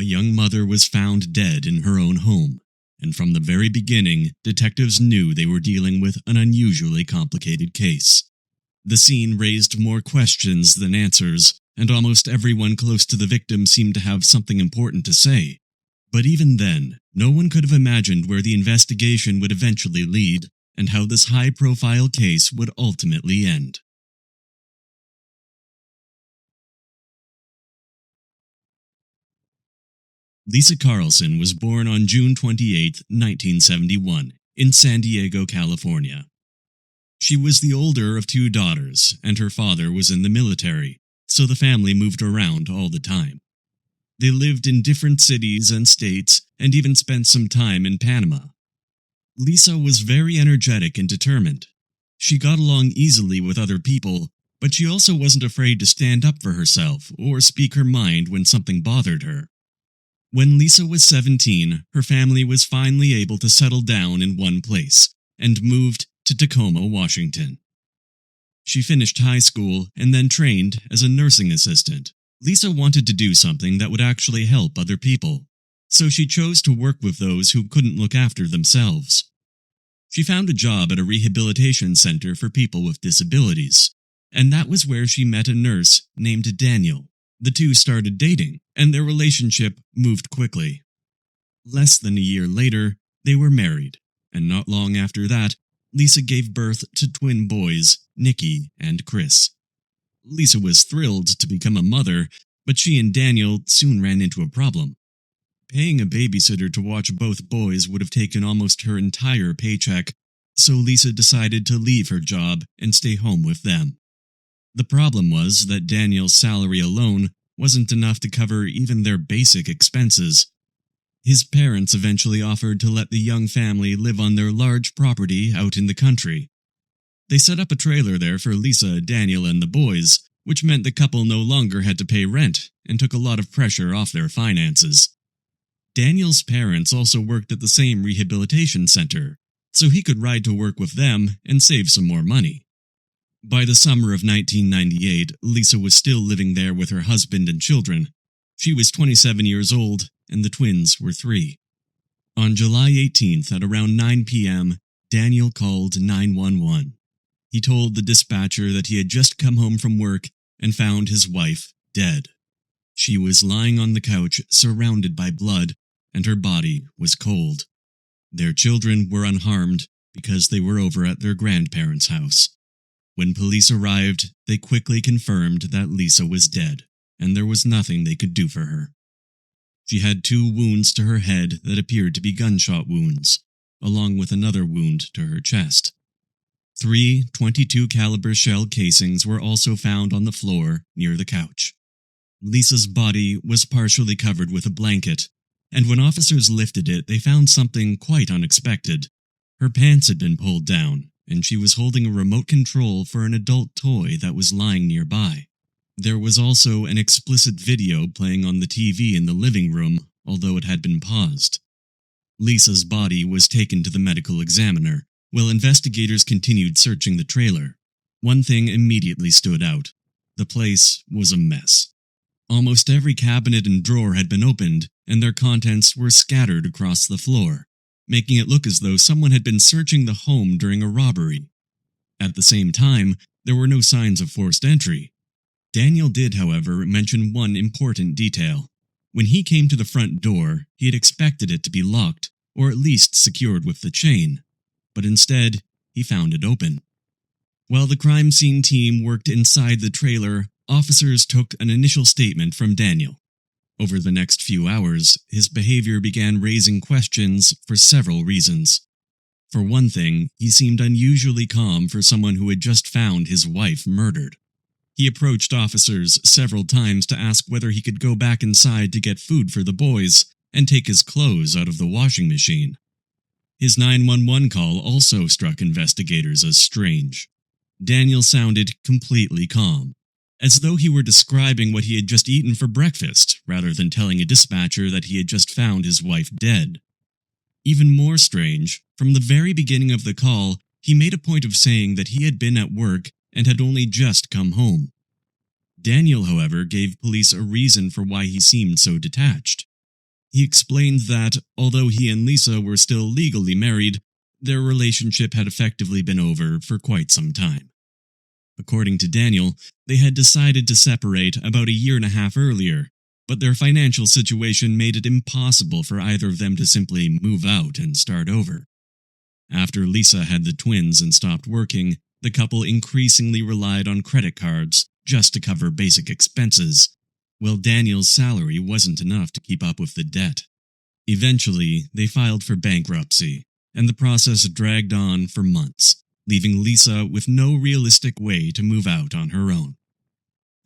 young mother was found dead in her own home, and from the very beginning, detectives knew they were dealing with an unusually complicated case. The scene raised more questions than answers, and almost everyone close to the victim seemed to have something important to say. But even then, no one could have imagined where the investigation would eventually lead, and how this high-profile case would ultimately end. Lisa Carlson was born on June 28, 1971, in San Diego, California. She was the older of two daughters, and her father was in the military, so the family moved around all the time. They lived in different cities and states, and even spent some time in Panama. Lisa was very energetic and determined. She got along easily with other people, but she also wasn't afraid to stand up for herself or speak her mind when something bothered her. When Lisa was 17, her family was finally able to settle down in one place and moved to Tacoma, Washington. She finished high school and then trained as a nursing assistant. Lisa wanted to do something that would actually help other people, so she chose to work with those who couldn't look after themselves. She found a job at a rehabilitation center for people with disabilities, and that was where she met a nurse named Daniel. The two started dating, and their relationship moved quickly. Less than a year later, they were married, and not long after that, Lisa gave birth to twin boys, Nikki and Chris. Lisa was thrilled to become a mother, but she and Daniel soon ran into a problem. Paying a babysitter to watch both boys would have taken almost her entire paycheck, so Lisa decided to leave her job and stay home with them. The problem was that Daniel's salary alone wasn't enough to cover even their basic expenses. His parents eventually offered to let the young family live on their large property out in the country. They set up a trailer there for Lisa, Daniel, and the boys, which meant the couple no longer had to pay rent and took a lot of pressure off their finances. Daniel's parents also worked at the same rehabilitation center, so he could ride to work with them and save some more money. By the summer of 1998, Lisa was still living there with her husband and children. She was 27 years old, and the twins were 3. On July 18th at around 9 p.m., Daniel called 911. He told the dispatcher that he had just come home from work and found his wife dead. She was lying on the couch, surrounded by blood, and her body was cold. Their children were unharmed because they were over at their grandparents' house. When police arrived, they quickly confirmed that Lisa was dead, and there was nothing they could do for her. She had 2 wounds to her head that appeared to be gunshot wounds, along with another wound to her chest. 3 .22 caliber shell casings were also found on the floor near the couch. Lisa's body was partially covered with a blanket, and when officers lifted it, they found something quite unexpected. Her pants had been pulled down, and she was holding a remote control for an adult toy that was lying nearby. There was also an explicit video playing on the TV in the living room, although it had been paused. Lisa's body was taken to the medical examiner, while investigators continued searching the trailer. One thing immediately stood out. The place was a mess. Almost every cabinet and drawer had been opened, and their contents were scattered across the floor, making it look as though someone had been searching the home during a robbery. At the same time, there were no signs of forced entry. Daniel did, however, mention one important detail. When he came to the front door, he had expected it to be locked, or at least secured with the chain, but instead, he found it open. While the crime scene team worked inside the trailer, officers took an initial statement from Daniel. Over the next few hours, his behavior began raising questions for several reasons. For one thing, he seemed unusually calm for someone who had just found his wife murdered. He approached officers several times to ask whether he could go back inside to get food for the boys and take his clothes out of the washing machine. His 911 call also struck investigators as strange. Daniel sounded completely calm, as though he were describing what he had just eaten for breakfast, rather than telling a dispatcher that he had just found his wife dead. Even more strange, from the very beginning of the call, he made a point of saying that he had been at work and had only just come home. Daniel, however, gave police a reason for why he seemed so detached. He explained that, although he and Lisa were still legally married, their relationship had effectively been over for quite some time. According to Daniel, they had decided to separate about a year and a half earlier, but their financial situation made it impossible for either of them to simply move out and start over. After Lisa had the twins and stopped working, the couple increasingly relied on credit cards just to cover basic expenses, while Daniel's salary wasn't enough to keep up with the debt. Eventually, they filed for bankruptcy, and the process dragged on for months, leaving Lisa with no realistic way to move out on her own.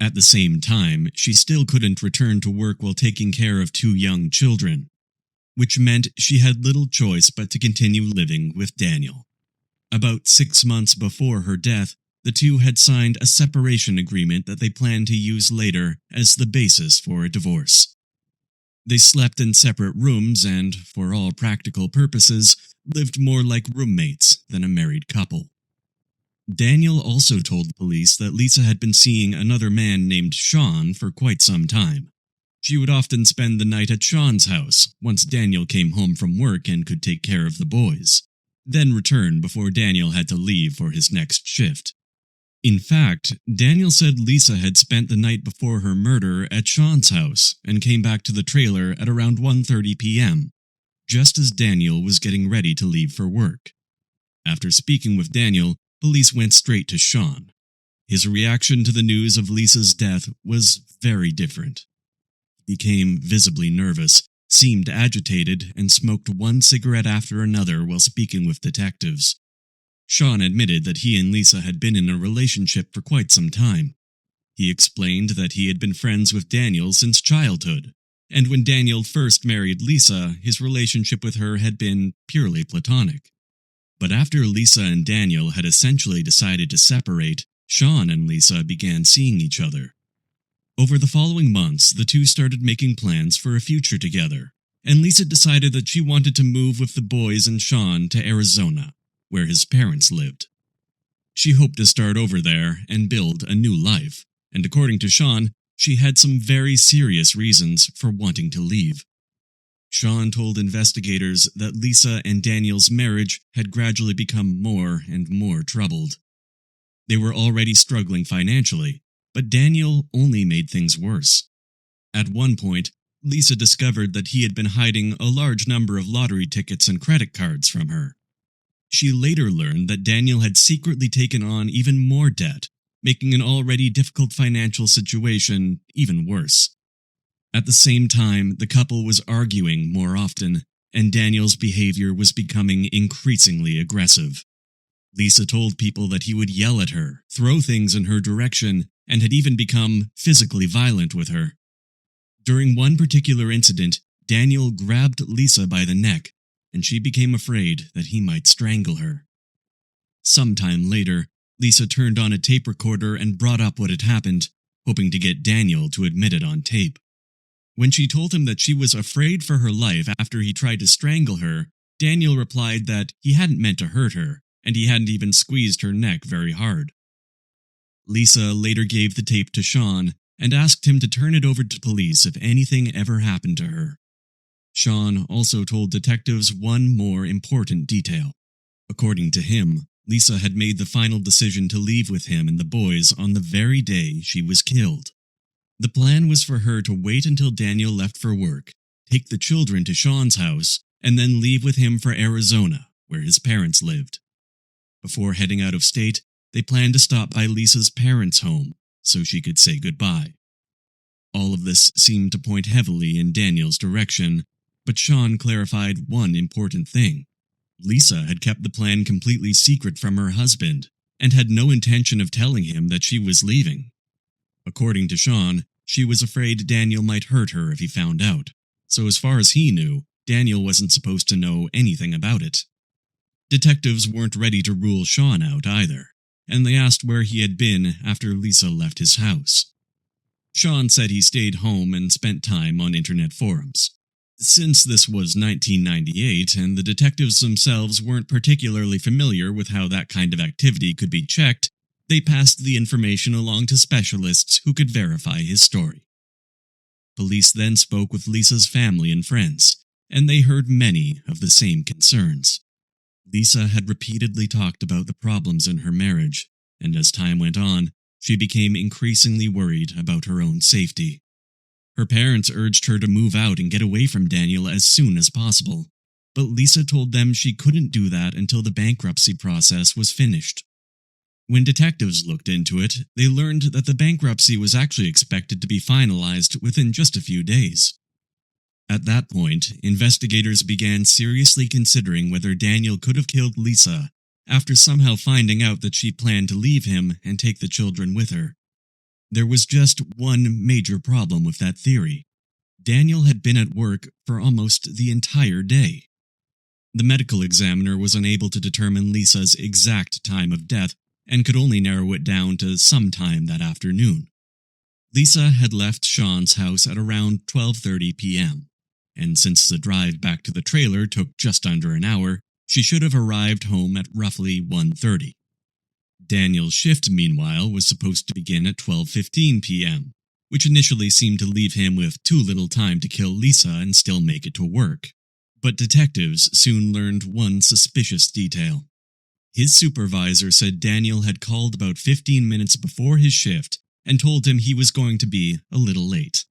At the same time, she still couldn't return to work while taking care of two young children, which meant she had little choice but to continue living with Daniel. About 6 months before her death, the two had signed a separation agreement that they planned to use later as the basis for a divorce. They slept in separate rooms and, for all practical purposes, lived more like roommates than a married couple. Daniel also told police that Lisa had been seeing another man named Sean for quite some time. She would often spend the night at Sean's house once Daniel came home from work and could take care of the boys, then return before Daniel had to leave for his next shift. In fact, Daniel said Lisa had spent the night before her murder at Sean's house and came back to the trailer at around 1:30 p.m., just as Daniel was getting ready to leave for work. After speaking with Daniel, police went straight to Sean. His reaction to the news of Lisa's death was very different. He became visibly nervous, seemed agitated, and smoked one cigarette after another while speaking with detectives. Sean admitted that he and Lisa had been in a relationship for quite some time. He explained that he had been friends with Daniel since childhood, and when Daniel first married Lisa, his relationship with her had been purely platonic. But after Lisa and Daniel had essentially decided to separate, Sean and Lisa began seeing each other. Over the following months, the two started making plans for a future together, and Lisa decided that she wanted to move with the boys and Sean to Arizona, where his parents lived. She hoped to start over there and build a new life, and according to Sean, she had some very serious reasons for wanting to leave. Sean told investigators that Lisa and Daniel's marriage had gradually become more and more troubled. They were already struggling financially, but Daniel only made things worse. At one point, Lisa discovered that he had been hiding a large number of lottery tickets and credit cards from her. She later learned that Daniel had secretly taken on even more debt, making an already difficult financial situation even worse. At the same time, the couple was arguing more often, and Daniel's behavior was becoming increasingly aggressive. Lisa told people that he would yell at her, throw things in her direction, and had even become physically violent with her. During one particular incident, Daniel grabbed Lisa by the neck, and she became afraid that he might strangle her. Sometime later, Lisa turned on a tape recorder and brought up what had happened, hoping to get Daniel to admit it on tape. When she told him that she was afraid for her life after he tried to strangle her, Daniel replied that he hadn't meant to hurt her, and he hadn't even squeezed her neck very hard. Lisa later gave the tape to Sean and asked him to turn it over to police if anything ever happened to her. Sean also told detectives one more important detail. According to him, Lisa had made the final decision to leave with him and the boys on the very day she was killed. The plan was for her to wait until Daniel left for work, take the children to Sean's house, and then leave with him for Arizona, where his parents lived. Before heading out of state, they planned to stop by Lisa's parents' home so she could say goodbye. All of this seemed to point heavily in Daniel's direction, but Sean clarified one important thing. Lisa had kept the plan completely secret from her husband and had no intention of telling him that she was leaving. According to Sean, she was afraid Daniel might hurt her if he found out, so as far as he knew, Daniel wasn't supposed to know anything about it. Detectives weren't ready to rule Sean out either, and they asked where he had been after Lisa left his house. Sean said he stayed home and spent time on internet forums. Since this was 1998 and the detectives themselves weren't particularly familiar with how that kind of activity could be checked, they passed the information along to specialists who could verify his story. Police then spoke with Lisa's family and friends, and they heard many of the same concerns. Lisa had repeatedly talked about the problems in her marriage, and as time went on, she became increasingly worried about her own safety. Her parents urged her to move out and get away from Daniel as soon as possible, but Lisa told them she couldn't do that until the bankruptcy process was finished. When detectives looked into it, they learned that the bankruptcy was actually expected to be finalized within just a few days. At that point, investigators began seriously considering whether Daniel could have killed Lisa after somehow finding out that she planned to leave him and take the children with her. There was just one major problem with that theory. Daniel had been at work for almost the entire day. The medical examiner was unable to determine Lisa's exact time of death and could only narrow it down to sometime that afternoon. Lisa had left Sean's house at around 12:30 p.m., and since the drive back to the trailer took just under an hour, she should have arrived home at roughly 1:30. Daniel's shift, meanwhile, was supposed to begin at 12:15 p.m., which initially seemed to leave him with too little time to kill Lisa and still make it to work. But detectives soon learned one suspicious detail. His supervisor said Daniel had called about 15 minutes before his shift and told him he was going to be a little late.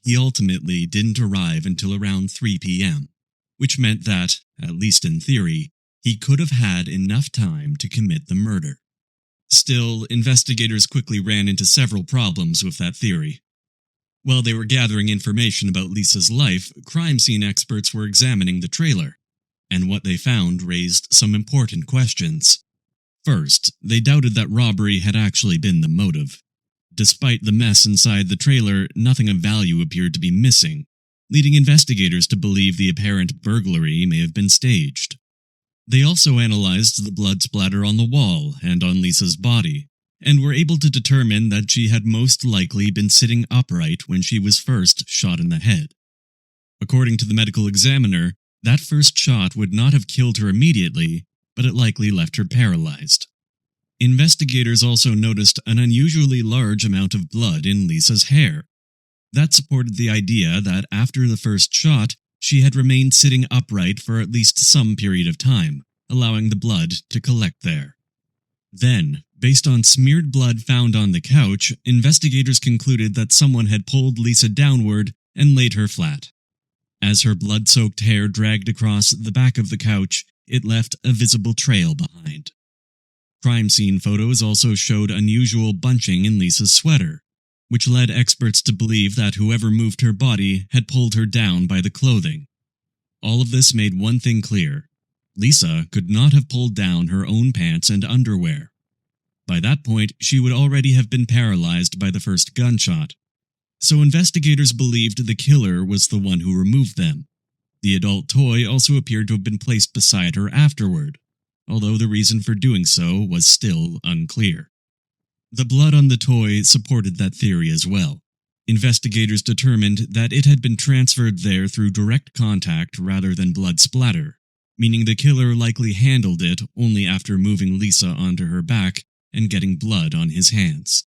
He ultimately didn't arrive until around 3 p.m., which meant that, at least in theory, he could have had enough time to commit the murder. Still, investigators quickly ran into several problems with that theory. While they were gathering information about Lisa's life, crime scene experts were examining the trailer, and what they found raised some important questions. First, they doubted that robbery had actually been the motive. Despite the mess inside the trailer, nothing of value appeared to be missing, leading investigators to believe the apparent burglary may have been staged. They also analyzed the blood splatter on the wall and on Lisa's body, and were able to determine that she had most likely been sitting upright when she was first shot in the head. According to the medical examiner, that first shot would not have killed her immediately, but it likely left her paralyzed. Investigators also noticed an unusually large amount of blood in Lisa's hair. That supported the idea that after the first shot, she had remained sitting upright for at least some period of time, allowing the blood to collect there. Then, based on smeared blood found on the couch, investigators concluded that someone had pulled Lisa downward and laid her flat. As her blood-soaked hair dragged across the back of the couch, it left a visible trail behind. Crime scene photos also showed unusual bunching in Lisa's sweater, which led experts to believe that whoever moved her body had pulled her down by the clothing. All of this made one thing clear. Lisa could not have pulled down her own pants and underwear. By that point, she would already have been paralyzed by the first gunshot. So investigators believed the killer was the one who removed them. The adult toy also appeared to have been placed beside her afterward, although the reason for doing so was still unclear. The blood on the toy supported that theory as well. Investigators determined that it had been transferred there through direct contact rather than blood splatter, meaning the killer likely handled it only after moving Lisa onto her back and getting blood on his hands.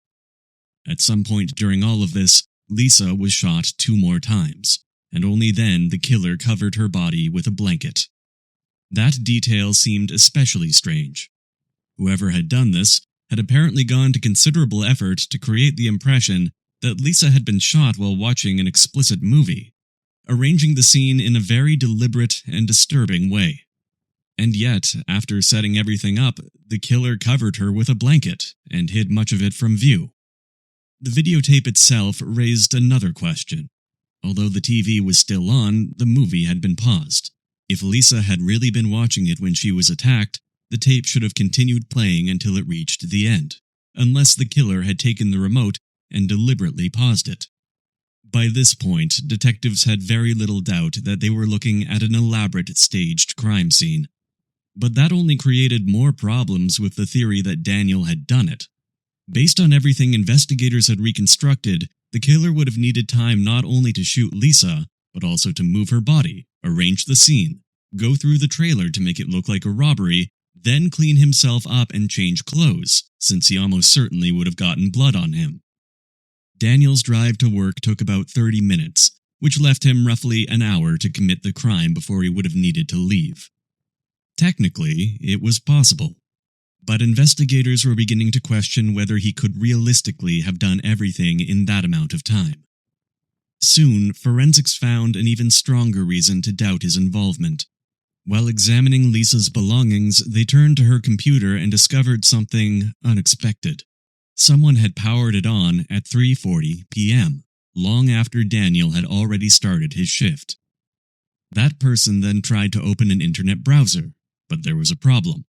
At some point during all of this, Lisa was shot 2 more times, and only then the killer covered her body with a blanket. That detail seemed especially strange. Whoever had done this had apparently gone to considerable effort to create the impression that Lisa had been shot while watching an explicit movie, arranging the scene in a very deliberate and disturbing way. And yet, after setting everything up, the killer covered her with a blanket and hid much of it from view. The videotape itself raised another question. Although the TV was still on, the movie had been paused. If Lisa had really been watching it when she was attacked, the tape should have continued playing until it reached the end, unless the killer had taken the remote and deliberately paused it. By this point, detectives had very little doubt that they were looking at an elaborate staged crime scene. But that only created more problems with the theory that Daniel had done it. Based on everything investigators had reconstructed, the killer would have needed time not only to shoot Lisa, but also to move her body, arrange the scene, go through the trailer to make it look like a robbery, then clean himself up and change clothes, since he almost certainly would have gotten blood on him. Daniel's drive to work took about 30 minutes, which left him roughly an hour to commit the crime before he would have needed to leave. Technically, it was possible, but investigators were beginning to question whether he could realistically have done everything in that amount of time. Soon, forensics found an even stronger reason to doubt his involvement. While examining Lisa's belongings, they turned to her computer and discovered something unexpected. Someone had powered it on at 3:40 p.m., long after Daniel had already started his shift. That person then tried to open an internet browser, but there was a problem.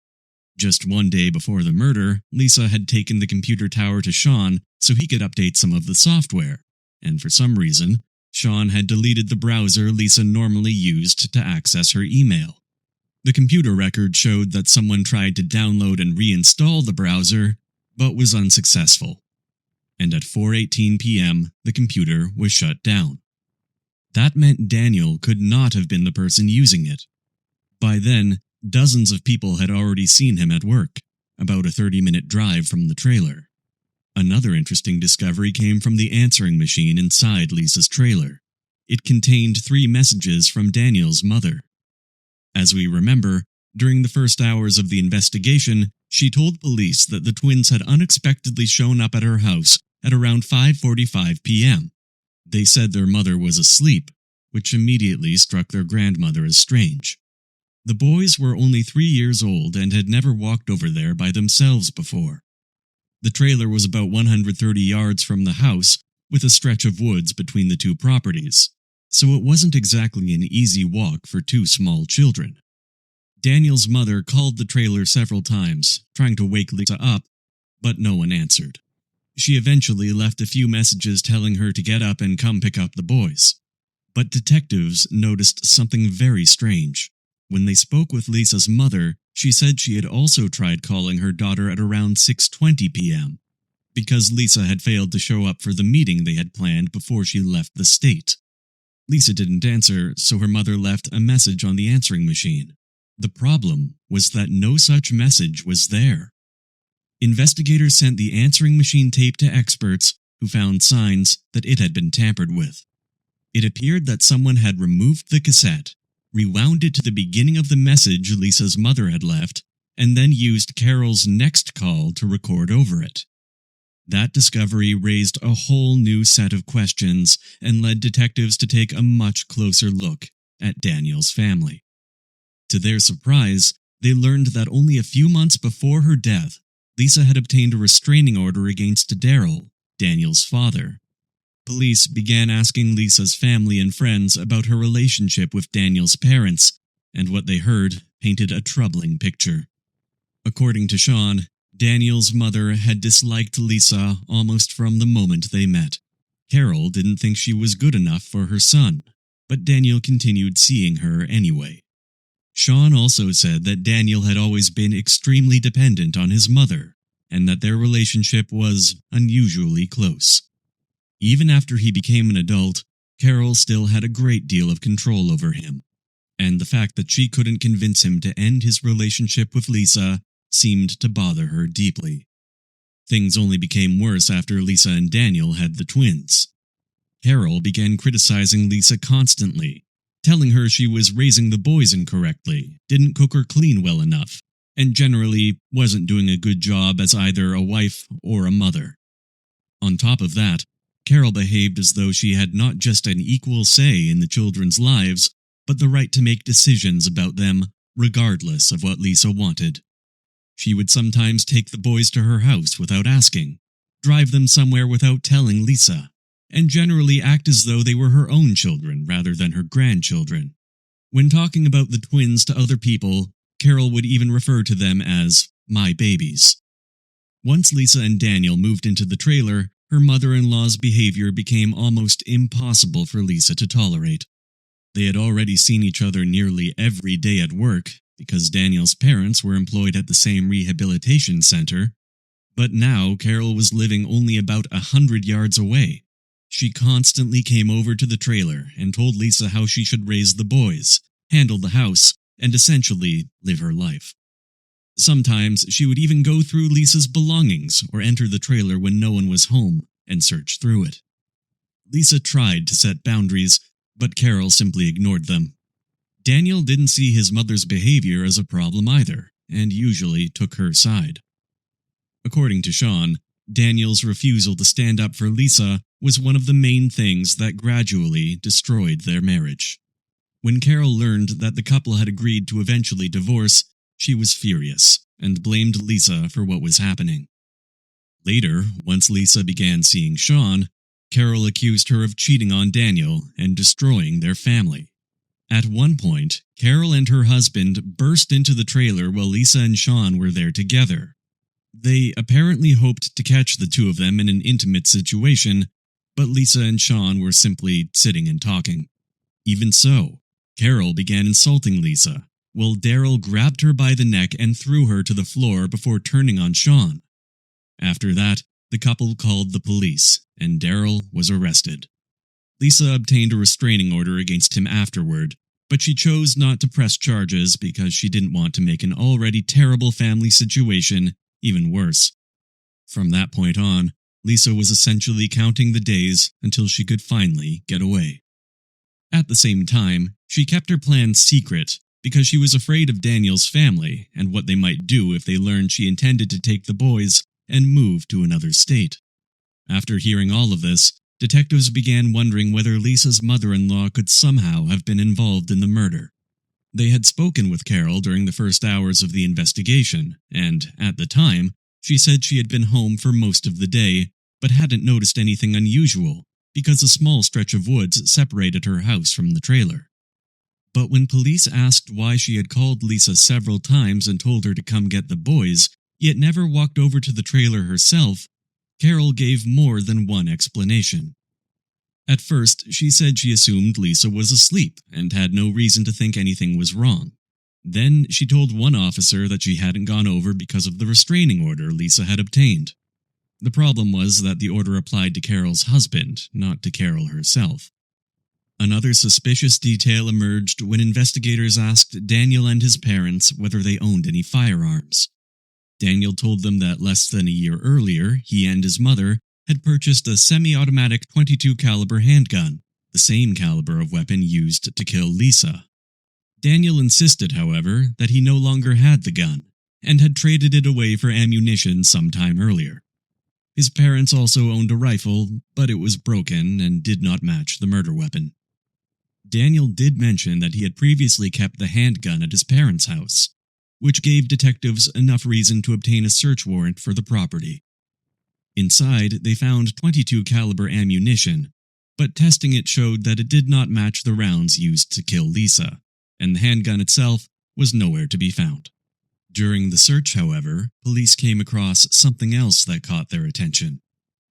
Just one day before the murder, Lisa had taken the computer tower to Sean so he could update some of the software, and for some reason, Sean had deleted the browser Lisa normally used to access her email. The computer record showed that someone tried to download and reinstall the browser, but was unsuccessful. And at 4:18 p.m., the computer was shut down. That meant Daniel could not have been the person using it. By then, dozens of people had already seen him at work, about a 30-minute drive from the trailer. Another interesting discovery came from the answering machine inside Lisa's trailer. It contained 3 messages from Daniel's mother. As we remember, during the first hours of the investigation, she told police that the twins had unexpectedly shown up at her house at around 5:45 p.m. They said their mother was asleep, which immediately struck their grandmother as strange. The boys were only 3 years old and had never walked over there by themselves before. The trailer was about 130 yards from the house, with a stretch of woods between the 2 properties, so it wasn't exactly an easy walk for 2 small children. Daniel's mother called the trailer several times, trying to wake Lisa up, but no one answered. She eventually left a few messages telling her to get up and come pick up the boys. But detectives noticed something very strange. When they spoke with Lisa's mother, she said she had also tried calling her daughter at around 6:20 p.m. because Lisa had failed to show up for the meeting they had planned before she left the state. Lisa didn't answer, so her mother left a message on the answering machine. The problem was that no such message was there. Investigators sent the answering machine tape to experts who found signs that it had been tampered with. It appeared that someone had removed the cassette, rewound it to the beginning of the message Lisa's mother had left, and then used Carol's next call to record over it. That discovery raised a whole new set of questions and led detectives to take a much closer look at Daniel's family. To their surprise, they learned that only a few months before her death, Lisa had obtained a restraining order against Daryl, Daniel's father. Police began asking Lisa's family and friends about her relationship with Daniel's parents, and what they heard painted a troubling picture. According to Sean, Daniel's mother had disliked Lisa almost from the moment they met. Carol didn't think she was good enough for her son, but Daniel continued seeing her anyway. Sean also said that Daniel had always been extremely dependent on his mother, and that their relationship was unusually close. Even after he became an adult, Carol still had a great deal of control over him, and the fact that she couldn't convince him to end his relationship with Lisa seemed to bother her deeply. Things only became worse after Lisa and Daniel had the twins. Carol began criticizing Lisa constantly, telling her she was raising the boys incorrectly, didn't cook or clean well enough, and generally wasn't doing a good job as either a wife or a mother. On top of that, Carol behaved as though she had not just an equal say in the children's lives, but the right to make decisions about them regardless of what Lisa wanted. She would sometimes take the boys to her house without asking, drive them somewhere without telling Lisa, and generally act as though they were her own children rather than her grandchildren. When talking about the twins to other people, Carol would even refer to them as my babies. Once Lisa and Daniel moved into the trailer, her mother-in-law's behavior became almost impossible for Lisa to tolerate. They had already seen each other nearly every day at work because Daniel's parents were employed at the same rehabilitation center, but now Carol was living only about 100 yards away. She constantly came over to the trailer and told Lisa how she should raise the boys, handle the house, and essentially live her life. Sometimes she would even go through Lisa's belongings or enter the trailer when no one was home and search through it. Lisa tried to set boundaries, but Carol simply ignored them. Daniel didn't see his mother's behavior as a problem either, and usually took her side. According to Sean, Daniel's refusal to stand up for Lisa was one of the main things that gradually destroyed their marriage. When Carol learned that the couple had agreed to eventually divorce, she was furious and blamed Lisa for what was happening. Later, once Lisa began seeing Sean, Carol accused her of cheating on Daniel and destroying their family. At one point, Carol and her husband burst into the trailer while Lisa and Sean were there together. They apparently hoped to catch the two of them in an intimate situation, but Lisa and Sean were simply sitting and talking. Even so, Carol began insulting Lisa, while Daryl grabbed her by the neck and threw her to the floor before turning on Sean. After that, the couple called the police, and Daryl was arrested. Lisa obtained a restraining order against him afterward, but she chose not to press charges because she didn't want to make an already terrible family situation even worse. From that point on, Lisa was essentially counting the days until she could finally get away. At the same time, she kept her plans secret because she was afraid of Daniel's family and what they might do if they learned she intended to take the boys and move to another state. After hearing all of this, detectives began wondering whether Lisa's mother-in-law could somehow have been involved in the murder. They had spoken with Carol during the first hours of the investigation, and, at the time, she said she had been home for most of the day, but hadn't noticed anything unusual because a small stretch of woods separated her house from the trailer. But when police asked why she had called Lisa several times and told her to come get the boys, yet never walked over to the trailer herself, Carol gave more than one explanation. At first, she said she assumed Lisa was asleep and had no reason to think anything was wrong. Then she told one officer that she hadn't gone over because of the restraining order Lisa had obtained. The problem was that the order applied to Carol's husband, not to Carol herself. Another suspicious detail emerged when investigators asked Daniel and his parents whether they owned any firearms. Daniel told them that less than a year earlier, he and his mother had purchased a semi-automatic .22 caliber handgun, the same caliber of weapon used to kill Lisa. Daniel insisted, however, that he no longer had the gun and had traded it away for ammunition sometime earlier. His parents also owned a rifle, but it was broken and did not match the murder weapon. Daniel did mention that he had previously kept the handgun at his parents' house, which gave detectives enough reason to obtain a search warrant for the property. Inside, they found .22 caliber ammunition, but testing it showed that it did not match the rounds used to kill Lisa, and the handgun itself was nowhere to be found. During the search, however, police came across something else that caught their attention.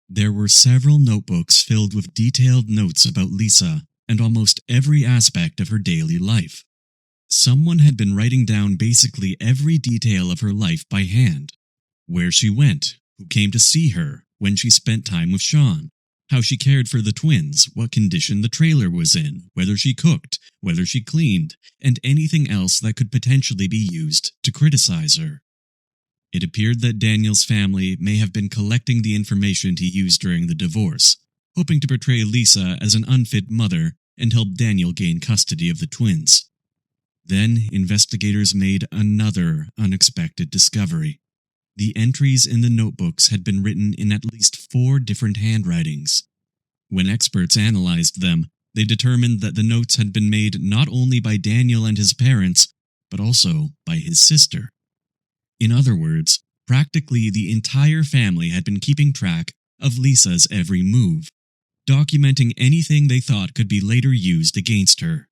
There were several notebooks filled with detailed notes about Lisa and almost every aspect of her daily life. Someone had been writing down basically every detail of her life by hand. Where she went, who came to see her, when she spent time with Sean, how she cared for the twins, what condition the trailer was in, whether she cooked, whether she cleaned, and anything else that could potentially be used to criticize her. It appeared that Daniel's family may have been collecting the information to use during the divorce, hoping to portray Lisa as an unfit mother and help Daniel gain custody of the twins. Then, investigators made another unexpected discovery. The entries in the notebooks had been written in at least 4 different handwritings. When experts analyzed them, they determined that the notes had been made not only by Daniel and his parents, but also by his sister. In other words, practically the entire family had been keeping track of Lisa's every move, documenting anything they thought could be later used against her.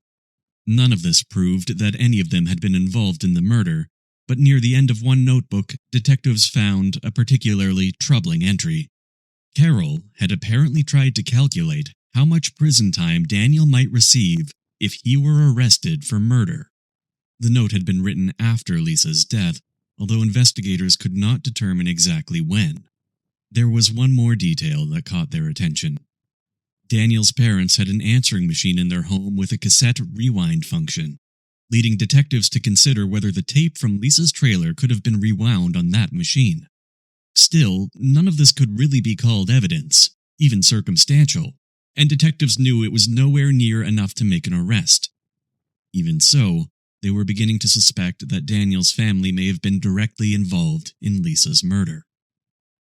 None of this proved that any of them had been involved in the murder, but near the end of one notebook, detectives found a particularly troubling entry. Carol had apparently tried to calculate how much prison time Daniel might receive if he were arrested for murder. The note had been written after Lisa's death, although investigators could not determine exactly when. There was one more detail that caught their attention. Daniel's parents had an answering machine in their home with a cassette rewind function, leading detectives to consider whether the tape from Lisa's trailer could have been rewound on that machine. Still, none of this could really be called evidence, even circumstantial, and detectives knew it was nowhere near enough to make an arrest. Even so, they were beginning to suspect that Daniel's family may have been directly involved in Lisa's murder.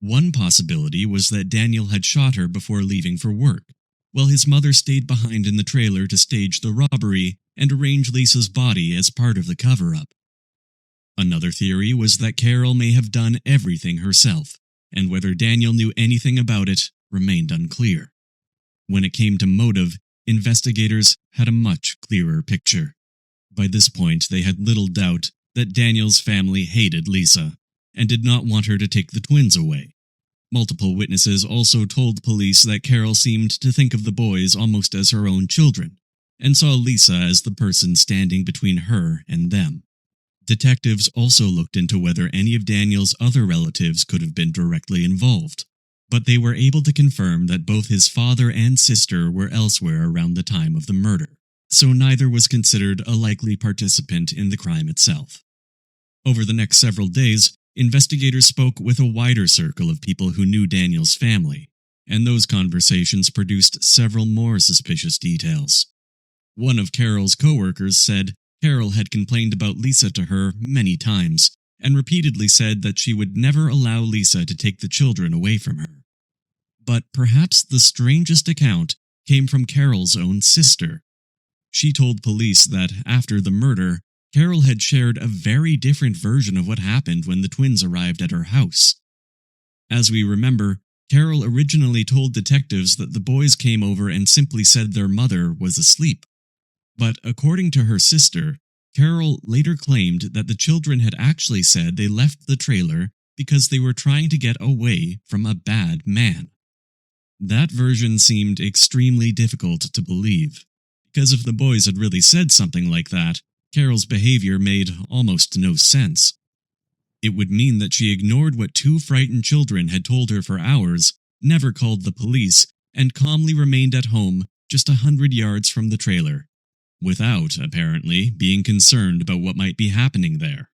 One possibility was that Daniel had shot her before leaving for work, while his mother stayed behind in the trailer to stage the robbery and arrange Lisa's body as part of the cover-up. Another theory was that Carol may have done everything herself, and whether Daniel knew anything about it remained unclear. When it came to motive, investigators had a much clearer picture. By this point, they had little doubt that Daniel's family hated Lisa and did not want her to take the twins away. Multiple witnesses also told police that Carol seemed to think of the boys almost as her own children, and saw Lisa as the person standing between her and them. Detectives also looked into whether any of Daniel's other relatives could have been directly involved, but they were able to confirm that both his father and sister were elsewhere around the time of the murder, so neither was considered a likely participant in the crime itself. Over the next several days, investigators spoke with a wider circle of people who knew Daniel's family, and those conversations produced several more suspicious details. One of Carol's co-workers said Carol had complained about Lisa to her many times, and repeatedly said that she would never allow Lisa to take the children away from her. But perhaps the strangest account came from Carol's own sister. She told police that after the murder, Carol had shared a very different version of what happened when the twins arrived at her house. As we remember, Carol originally told detectives that the boys came over and simply said their mother was asleep. But according to her sister, Carol later claimed that the children had actually said they left the trailer because they were trying to get away from a bad man. That version seemed extremely difficult to believe, because if the boys had really said something like that, Carol's behavior made almost no sense. It would mean that she ignored what two frightened children had told her for hours, never called the police, and calmly remained at home just 100 yards from the trailer, without, apparently, being concerned about what might be happening there.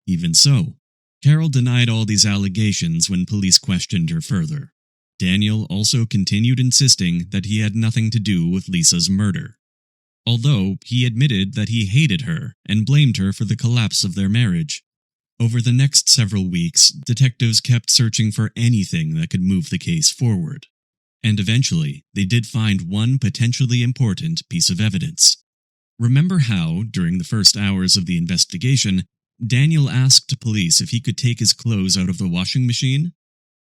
Even so, Carol denied all these allegations when police questioned her further. Daniel also continued insisting that he had nothing to do with Lisa's murder, although he admitted that he hated her and blamed her for the collapse of their marriage. Over the next several weeks, detectives kept searching for anything that could move the case forward, and eventually they did find one potentially important piece of evidence. Remember how, during the first hours of the investigation, Daniel asked police if he could take his clothes out of the washing machine?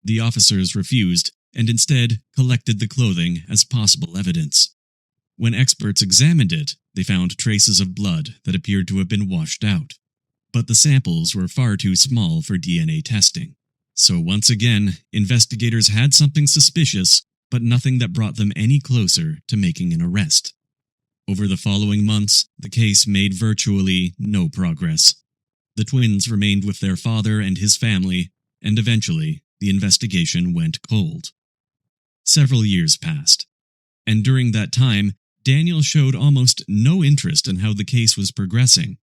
The officers refused and instead collected the clothing as possible evidence. When experts examined it, they found traces of blood that appeared to have been washed out. But the samples were far too small for DNA testing. So once again, investigators had something suspicious, but nothing that brought them any closer to making an arrest. Over the following months, the case made virtually no progress. The twins remained with their father and his family, and eventually, the investigation went cold. Several years passed, and during that time, Daniel showed almost no interest in how the case was progressing.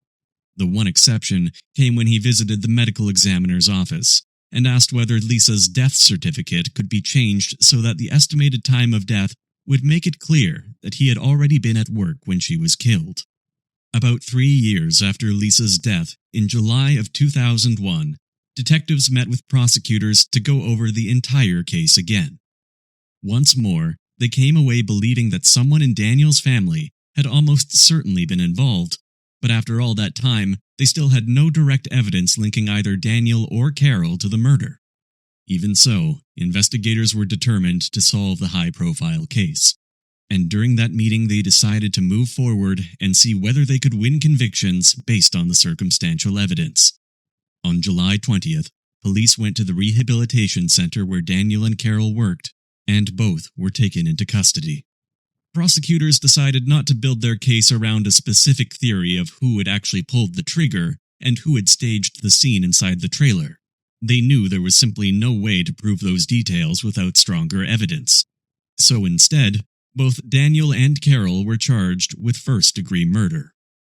The one exception came when he visited the medical examiner's office and asked whether Lisa's death certificate could be changed so that the estimated time of death would make it clear that he had already been at work when she was killed. About 3 years after Lisa's death, in July of 2001, detectives met with prosecutors to go over the entire case again. Once more, they came away believing that someone in Daniel's family had almost certainly been involved, but after all that time, they still had no direct evidence linking either Daniel or Carol to the murder. Even so, investigators were determined to solve the high-profile case, and during that meeting they decided to move forward and see whether they could win convictions based on the circumstantial evidence. On July 20th, police went to the rehabilitation center where Daniel and Carol worked, and both were taken into custody. Prosecutors decided not to build their case around a specific theory of who had actually pulled the trigger and who had staged the scene inside the trailer. They knew there was simply no way to prove those details without stronger evidence. So instead, both Daniel and Carol were charged with first-degree murder.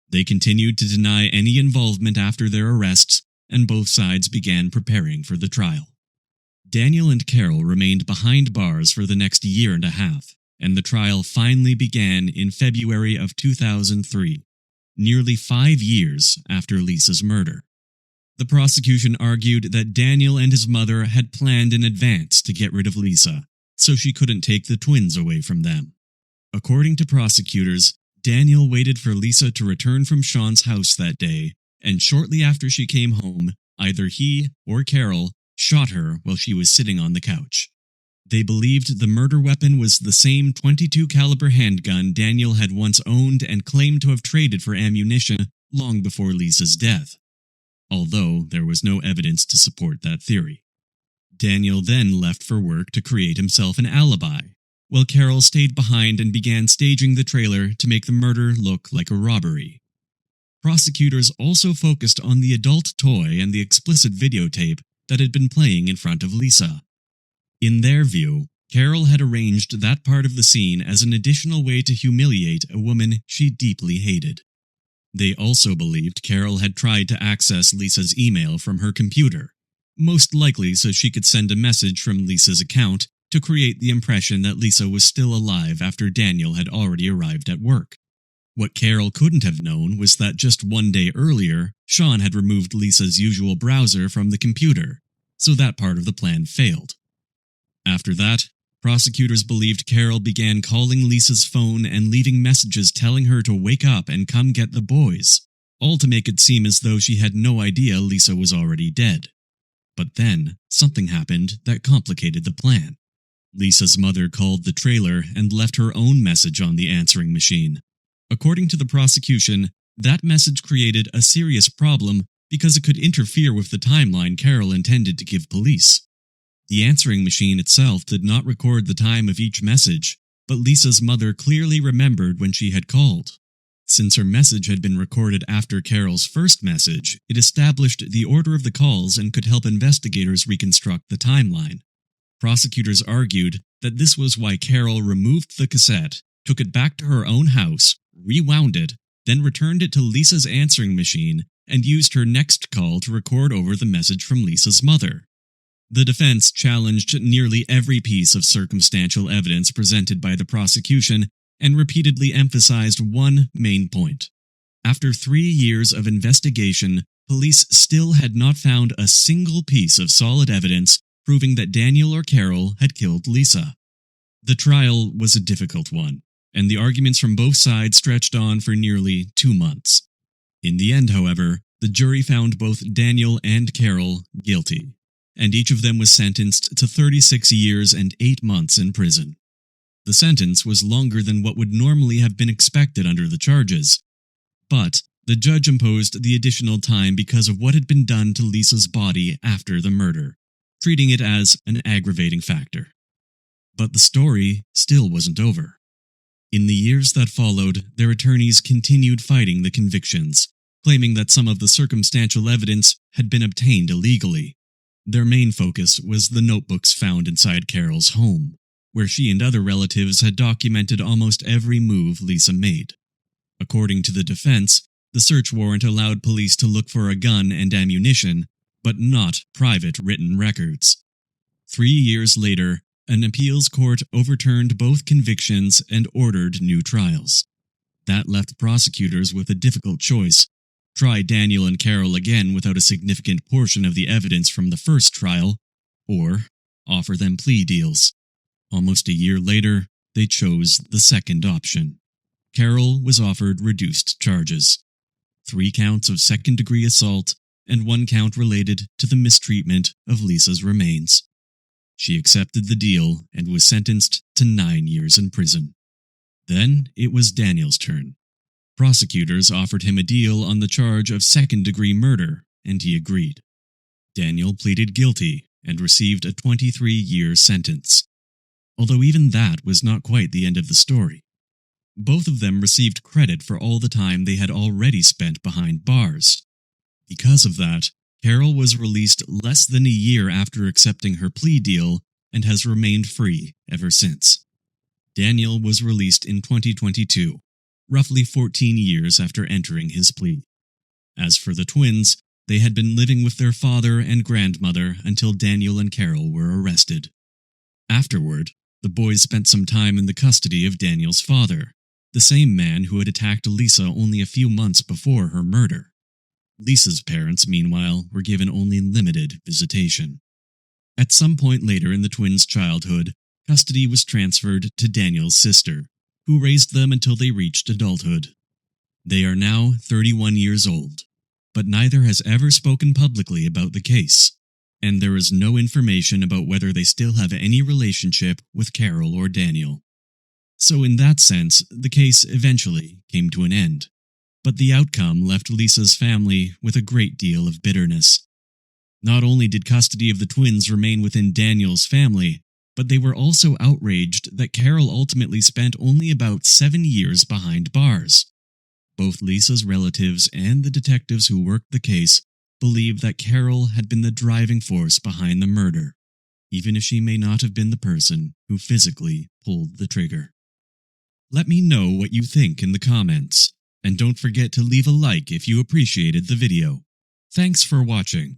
They continued to deny any involvement after their arrests, and both sides began preparing for the trial. Daniel and Carol remained behind bars for the next year and a half, and the trial finally began in February of 2003, nearly 5 years after Lisa's murder. The prosecution argued that Daniel and his mother had planned in advance to get rid of Lisa, so she couldn't take the twins away from them. According to prosecutors, Daniel waited for Lisa to return from Sean's house that day, and shortly after she came home, either he or Carol shot her while she was sitting on the couch. They believed the murder weapon was the same .22 caliber handgun Daniel had once owned and claimed to have traded for ammunition long before Lisa's death, although there was no evidence to support that theory. Daniel then left for work to create himself an alibi, while Carol stayed behind and began staging the trailer to make the murder look like a robbery. Prosecutors also focused on the adult toy and the explicit videotape that had been playing in front of Lisa. In their view, Carol had arranged that part of the scene as an additional way to humiliate a woman she deeply hated. They also believed Carol had tried to access Lisa's email from her computer, most likely so she could send a message from Lisa's account to create the impression that Lisa was still alive after Daniel had already arrived at work. What Carol couldn't have known was that just 1 day earlier, Sean had removed Lisa's usual browser from the computer, so that part of the plan failed. After that, prosecutors believed Carol began calling Lisa's phone and leaving messages telling her to wake up and come get the boys, all to make it seem as though she had no idea Lisa was already dead. But then, something happened that complicated the plan. Lisa's mother called the trailer and left her own message on the answering machine. According to the prosecution, that message created a serious problem because it could interfere with the timeline Carol intended to give police. The answering machine itself did not record the time of each message, but Lisa's mother clearly remembered when she had called. Since her message had been recorded after Carol's first message, it established the order of the calls and could help investigators reconstruct the timeline. Prosecutors argued that this was why Carol removed the cassette, took it back to her own house, rewound it, then returned it to Lisa's answering machine, and used her next call to record over the message from Lisa's mother. The defense challenged nearly every piece of circumstantial evidence presented by the prosecution and repeatedly emphasized one main point. After 3 years of investigation, police still had not found a single piece of solid evidence proving that Daniel or Carol had killed Lisa. The trial was a difficult one, and the arguments from both sides stretched on for nearly 2 months. In the end, however, the jury found both Daniel and Carol guilty, and each of them was sentenced to 36 years and 8 months in prison. The sentence was longer than what would normally have been expected under the charges, but the judge imposed the additional time because of what had been done to Lisa's body after the murder, treating it as an aggravating factor. But the story still wasn't over. In the years that followed, their attorneys continued fighting the convictions, claiming that some of the circumstantial evidence had been obtained illegally. Their main focus was the notebooks found inside Carol's home, where she and other relatives had documented almost every move Lisa made. According to the defense, the search warrant allowed police to look for a gun and ammunition, but not private written records. 3 years later, an appeals court overturned both convictions and ordered new trials. That left prosecutors with a difficult choice: try Daniel and Carol again without a significant portion of the evidence from the first trial, or offer them plea deals. Almost a year later, they chose the second option. Carol was offered reduced charges: 3 counts of second-degree assault and 1 count related to the mistreatment of Lisa's remains. She accepted the deal and was sentenced to 9 years in prison. Then it was Daniel's turn. Prosecutors offered him a deal on the charge of second-degree murder, and he agreed. Daniel pleaded guilty and received a 23-year sentence. Although even that was not quite the end of the story. Both of them received credit for all the time they had already spent behind bars. Because of that, Carol was released less than a year after accepting her plea deal and has remained free ever since. Daniel was released in 2022, roughly 14 years after entering his plea. As for the twins, they had been living with their father and grandmother until Daniel and Carol were arrested. Afterward, The boys spent some time in the custody of Daniel's father, the same man who had attacked Lisa only a few months before her murder. Lisa's parents, meanwhile, were given only limited visitation. At some point later in the twins' childhood, custody was transferred to Daniel's sister, who raised them until they reached adulthood. They are now 31 years old, but neither has ever spoken publicly about the case, and there is no information about whether they still have any relationship with Carol or Daniel. So in that sense, the case eventually came to an end, but the outcome left Lisa's family with a great deal of bitterness. Not only did custody of the twins remain within Daniel's family, but they were also outraged that Carol ultimately spent only about 7 years behind bars. Both Lisa's relatives and the detectives who worked the case believe that Carol had been the driving force behind the murder, even if she may not have been the person who physically pulled the trigger. Let me know what you think in the comments, and don't forget to leave a like if you appreciated the video. Thanks for watching.